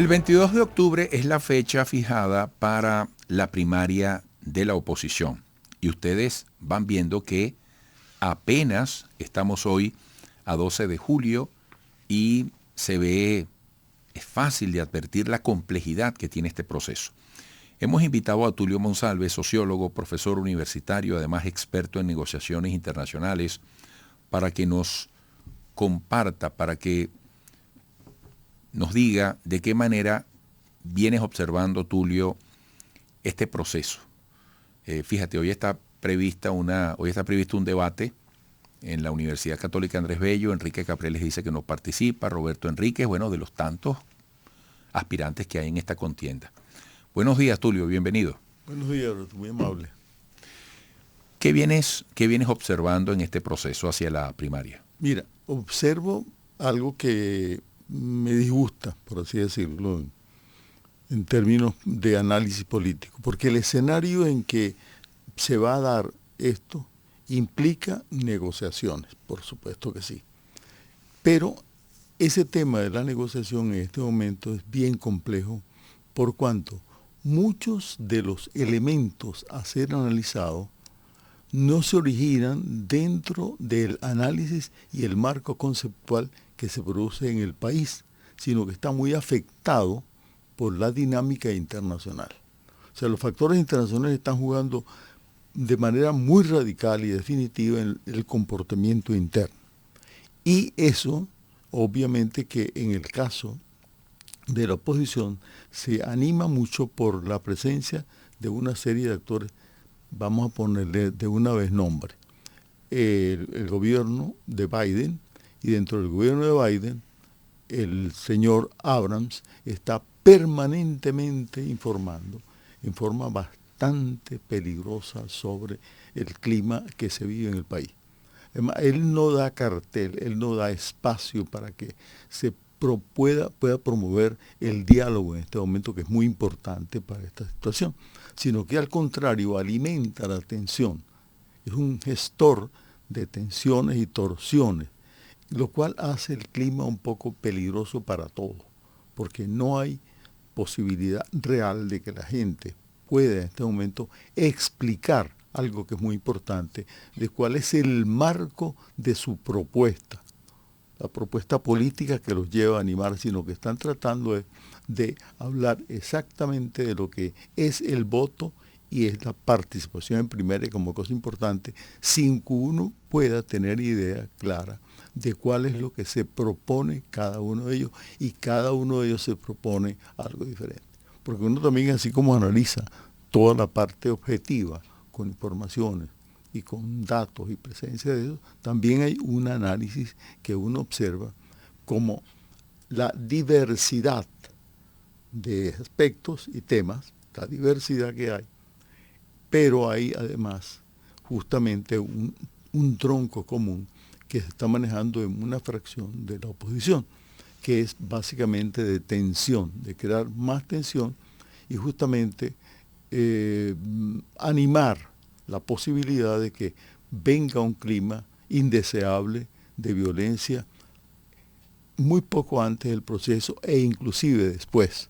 El 22 de octubre es la fecha fijada para la primaria de la oposición. Y ustedes van viendo que apenas estamos hoy a 12 de julio y es fácil de advertir la complejidad que tiene este proceso. Hemos invitado a Tulio Monsalve, sociólogo, profesor universitario, además experto en negociaciones internacionales, para que nos comparta, para que nos diga de qué manera vienes observando, Tulio, este proceso. Fíjate, hoy está previsto un debate en la Universidad Católica Andrés Bello. Enrique Capriles dice que no participa, Roberto Enríquez, bueno, de los tantos aspirantes que hay en esta contienda. Buenos días, Tulio, bienvenido. Buenos días, Roberto, muy amable. ¿Qué vienes observando en este proceso hacia la primaria? Mira, observo algo que me disgusta, por así decirlo, en términos de análisis político, porque el escenario en que se va a dar esto implica negociaciones, por supuesto que sí. Pero ese tema de la negociación en este momento es bien complejo, por cuanto muchos de los elementos a ser analizados no se originan dentro del análisis y el marco conceptual que se produce en el país, sino que está muy afectado por la dinámica internacional. O sea, los factores internacionales están jugando de manera muy radical y definitiva en el comportamiento interno. Y eso, obviamente que en el caso de la oposición, se anima mucho por la presencia de una serie de actores, vamos a ponerle de una vez nombre. El gobierno de Biden, y dentro del gobierno de Biden, el señor Abrams está permanentemente informando en forma bastante peligrosa sobre el clima que se vive en el país. Además, él no da cartel, él no da espacio para que se pueda promover el diálogo en este momento, que es muy importante para esta situación, sino que al contrario alimenta la tensión. Es un gestor de tensiones y torsiones, lo cual hace el clima un poco peligroso para todos, porque no hay posibilidad real de que la gente pueda en este momento explicar algo que es muy importante, de cuál es el marco de su propuesta, la propuesta política que los lleva a animar, sino que están tratando de hablar exactamente de lo que es el voto y es la participación en primaria como cosa importante, sin que uno pueda tener idea clara de cuál es lo que se propone cada uno de ellos, y cada uno de ellos se propone algo diferente. Porque uno también, así como analiza toda la parte objetiva, con informaciones y con datos y presencia de eso, también hay un análisis que uno observa como la diversidad de aspectos y temas, la diversidad que hay, pero hay además justamente un tronco común que se está manejando en una fracción de la oposición, que es básicamente de tensión, de crear más tensión y justamente animar la posibilidad de que venga un clima indeseable de violencia muy poco antes del proceso e inclusive después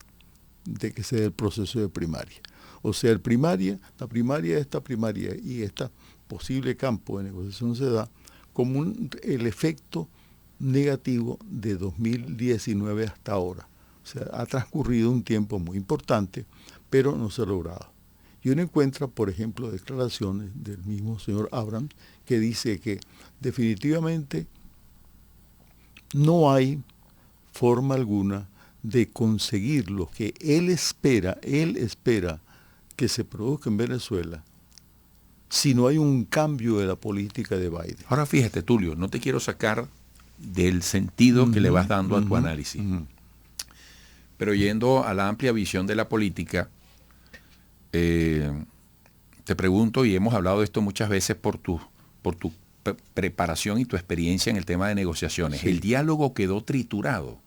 de que se dé el proceso de primaria. O sea, esta primaria y este posible campo de negociación se da como el efecto negativo de 2019 hasta ahora. O sea, ha transcurrido un tiempo muy importante, pero no se ha logrado. Y uno encuentra, por ejemplo, declaraciones del mismo señor Abrams que dice que definitivamente no hay forma alguna de conseguir lo que él espera que se produzca en Venezuela si no hay un cambio de la política de Biden. Ahora fíjate, Tulio, no te quiero sacar del sentido que le vas dando a tu análisis, pero yendo a la amplia visión de la política, te pregunto, y hemos hablado de esto muchas veces por tu preparación y tu experiencia en el tema de negociaciones. Sí. El diálogo quedó triturado.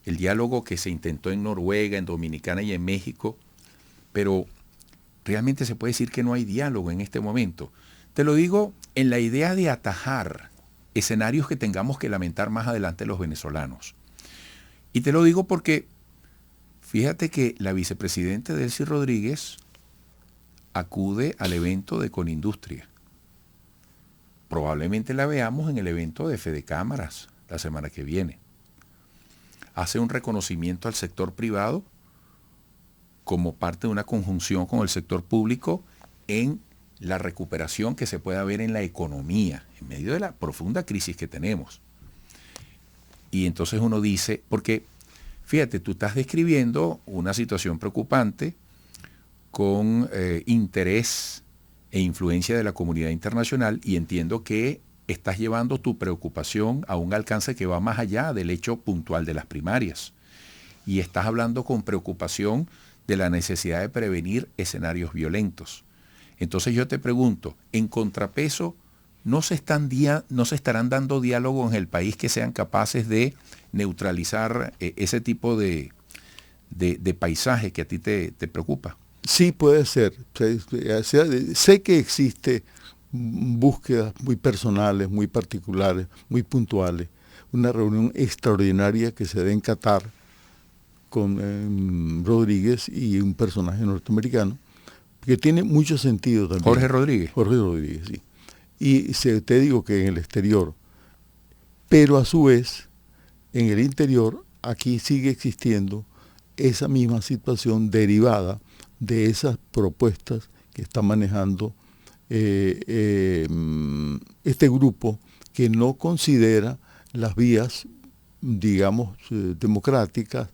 El diálogo que se intentó en Noruega, en Dominicana y en México, pero realmente se puede decir que no hay diálogo en este momento. Te lo digo en la idea de atajar escenarios que tengamos que lamentar más adelante los venezolanos. Y te lo digo porque Fíjate que la vicepresidenta Delcy Rodríguez acude al evento de Conindustria. Probablemente la veamos en el evento de Fede Cámaras la semana que viene. Hace un reconocimiento al sector privado como parte de una conjunción con el sector público en la recuperación que se pueda ver en la economía, en medio de la profunda crisis que tenemos. Y entonces uno dice, porque fíjate, tú estás describiendo una situación preocupante con interés e influencia de la comunidad internacional, y entiendo que estás llevando tu preocupación a un alcance que va más allá del hecho puntual de las primarias. Y estás hablando con preocupación de la necesidad de prevenir escenarios violentos. Entonces yo te pregunto, en contrapeso, ¿no se estarán dando diálogos en el país que sean capaces de neutralizar ese tipo de paisaje que a ti te preocupa? Sí, puede ser. Sé que existe búsquedas muy personales, muy particulares, muy puntuales. Una reunión extraordinaria que se dé en Qatar con Rodríguez y un personaje norteamericano, que tiene mucho sentido también. Jorge Rodríguez. Jorge Rodríguez, sí. Y te digo que en el exterior, pero a su vez, en el interior, aquí sigue existiendo esa misma situación derivada de esas propuestas que está manejando este grupo, que no considera las vías, digamos, democráticas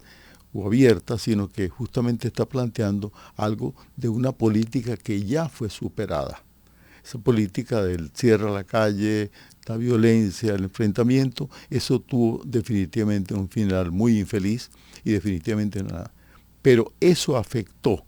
o abiertas, sino que justamente está planteando algo de una política que ya fue superada. Esa política del cierre a la calle, la violencia, el enfrentamiento, eso tuvo definitivamente un final muy infeliz y definitivamente nada. Pero eso afectó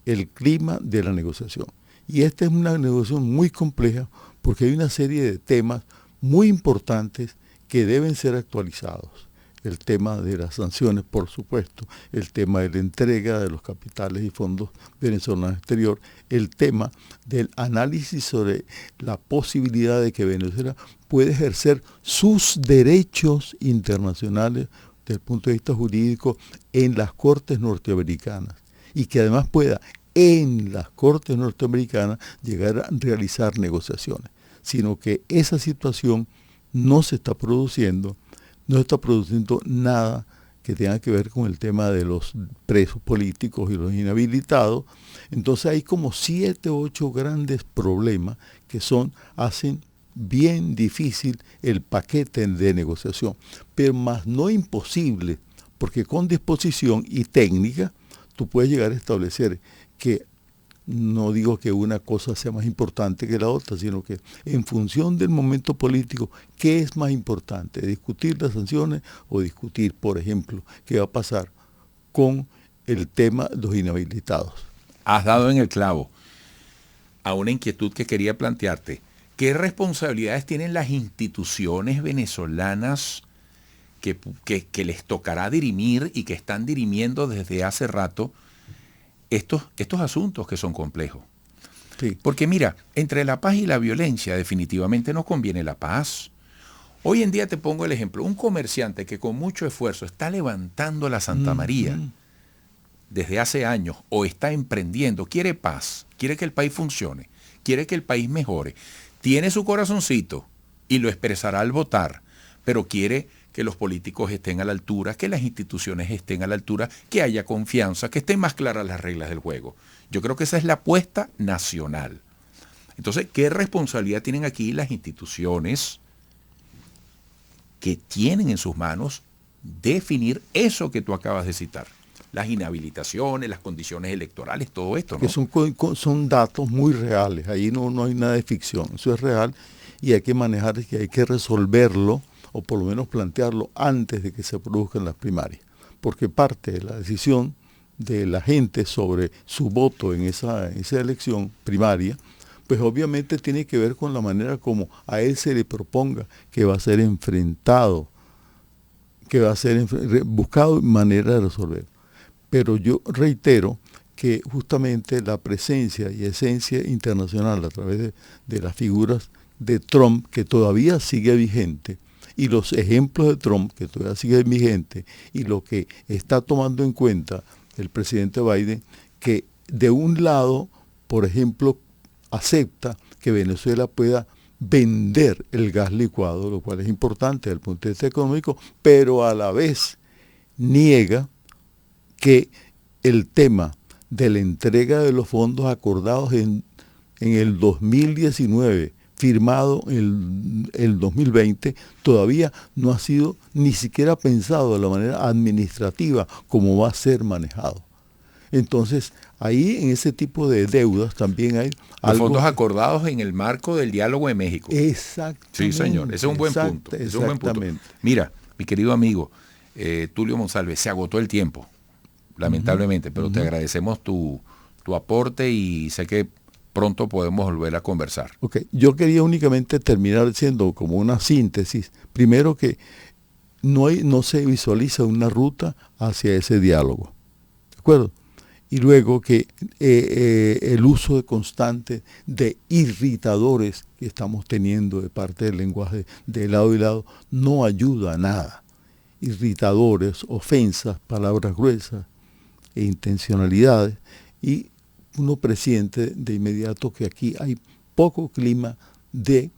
el clima de la negociación. Y esta es una negociación muy compleja porque hay una serie de temas muy importantes que deben ser actualizados. El tema de las sanciones, por supuesto, el tema de la entrega de los capitales y fondos venezolanos al exterior, el tema del análisis sobre la posibilidad de que Venezuela pueda ejercer sus derechos internacionales desde el punto de vista jurídico en las cortes norteamericanas y que además pueda en las cortes norteamericanas llegar a realizar negociaciones, sino que esa situación no se está produciendo. No está produciendo nada que tenga que ver con el tema de los presos políticos y los inhabilitados. Entonces hay como 7 o 8 grandes problemas que hacen bien difícil el paquete de negociación, pero más no imposible, porque con disposición y técnica tú puedes llegar a establecer que, no digo que una cosa sea más importante que la otra, sino que en función del momento político, ¿qué es más importante? ¿Discutir las sanciones o discutir, por ejemplo, qué va a pasar con el tema de los inhabilitados? Has dado en el clavo a una inquietud que quería plantearte. ¿Qué responsabilidades tienen las instituciones venezolanas que les tocará dirimir y que están dirimiendo desde hace rato estos asuntos que son complejos? Sí. Porque mira, entre la paz y la violencia definitivamente nos conviene la paz. Hoy en día te pongo el ejemplo, un comerciante que con mucho esfuerzo está levantando la Santa María desde hace años o está emprendiendo, quiere paz, quiere que el país funcione, quiere que el país mejore, tiene su corazoncito y lo expresará al votar, pero quiere que los políticos estén a la altura, que las instituciones estén a la altura, que haya confianza, que estén más claras las reglas del juego. Yo creo que esa es la apuesta nacional. Entonces, ¿qué responsabilidad tienen aquí las instituciones que tienen en sus manos definir eso que tú acabas de citar? Las inhabilitaciones, las condiciones electorales, todo esto, ¿no? Que son datos muy reales, ahí no hay nada de ficción, eso es real y hay que manejar, que hay que resolverlo, o por lo menos plantearlo antes de que se produzcan las primarias, porque parte de la decisión de la gente sobre su voto en esa elección primaria, pues obviamente tiene que ver con la manera como a él se le proponga que va a ser enfrentado, que va a ser buscado manera de resolver. Pero yo reitero que justamente la presencia y esencia internacional a través de las figuras de Trump, que todavía sigue vigente, y los ejemplos de Trump, que todavía sigue vigente, y lo que está tomando en cuenta el presidente Biden, que de un lado, por ejemplo, acepta que Venezuela pueda vender el gas licuado, lo cual es importante desde el punto de vista económico, pero a la vez niega que el tema de la entrega de los fondos acordados en el 2019, firmado en el 2020, todavía no ha sido ni siquiera pensado de la manera administrativa como va a ser manejado. Entonces, ahí en ese tipo de deudas también hay los fondos acordados en el marco del diálogo de México. Exactamente. Sí, señor, ese es un buen punto. Ese es un buen punto. Mira, mi querido amigo Tulio Monsalve, se agotó el tiempo, lamentablemente, pero te agradecemos tu aporte y sé que pronto podemos volver a conversar. Ok, yo quería únicamente terminar diciendo como una síntesis, primero que no se visualiza una ruta hacia ese diálogo, ¿de acuerdo? Y luego que el uso constante de irritadores que estamos teniendo de parte del lenguaje de lado y lado no ayuda a nada. Irritadores, ofensas, palabras gruesas e intencionalidades, y uno presiente de inmediato que aquí hay poco clima de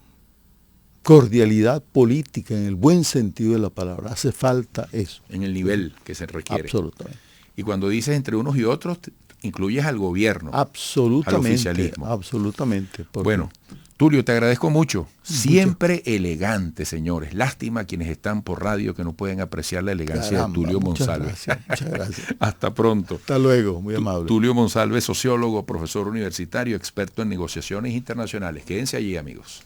cordialidad política en el buen sentido de la palabra. Hace falta eso. En el nivel que se requiere. Absolutamente. Y cuando dices entre unos y otros, incluyes al gobierno. Absolutamente. Al oficialismo. Absolutamente. Bueno, Tulio, te agradezco mucho. Siempre elegante, señores. Lástima quienes están por radio que no pueden apreciar la elegancia de Tulio Monsalve. Muchas gracias. Hasta pronto. Hasta luego, muy amable. Tulio Monsalve, sociólogo, profesor universitario, experto en negociaciones internacionales. Quédense allí, amigos.